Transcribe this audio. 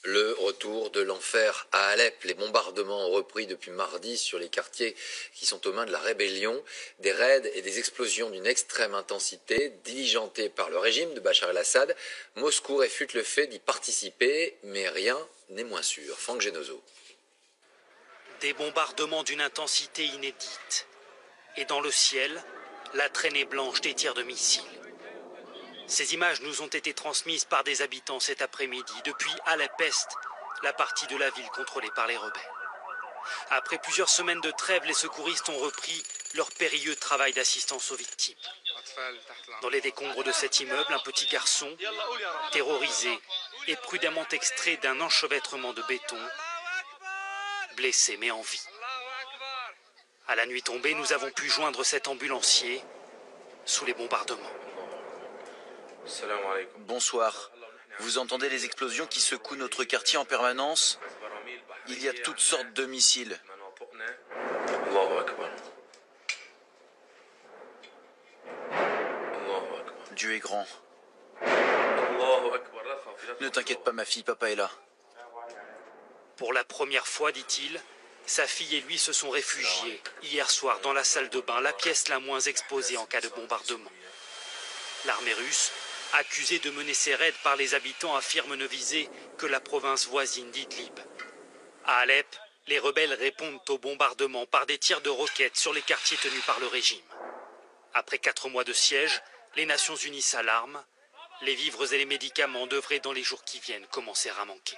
Le retour de l'enfer à Alep. Les bombardements ont repris depuis mardi sur les quartiers qui sont aux mains de la rébellion. Des raids et des explosions d'une extrême intensité, diligentées par le régime de Bachar el-Assad. Moscou réfute le fait d'y participer, mais rien n'est moins sûr. Franck Genozo. Des bombardements d'une intensité inédite. Et dans le ciel, la traînée blanche des tirs de missiles. Ces images nous ont été transmises par des habitants cet après-midi, depuis Alep-Est, la partie de la ville contrôlée par les rebelles. Après plusieurs semaines de trêve, les secouristes ont repris leur périlleux travail d'assistance aux victimes. Dans les décombres de cet immeuble, un petit garçon, terrorisé et prudemment extrait d'un enchevêtrement de béton, blessé mais en vie. À la nuit tombée, nous avons pu joindre cet ambulancier sous les bombardements. Bonsoir. Vous entendez les explosions qui secouent notre quartier en permanence? Il y a toutes sortes de missiles. Dieu est grand. Ne t'inquiète pas ma fille, papa est là. Pour la première fois, dit-il, sa fille et lui se sont réfugiés hier soir dans la salle de bain, la pièce la moins exposée en cas de bombardement. L'armée russe, accusée de mener ses raids par les habitants, affirme ne viser que la province voisine d'Idlib. À Alep, les rebelles répondent aux bombardements par des tirs de roquettes sur les quartiers tenus par le régime. Après 4 mois de siège, les Nations Unies s'alarment. Les vivres et les médicaments devraient dans les jours qui viennent commencer à manquer.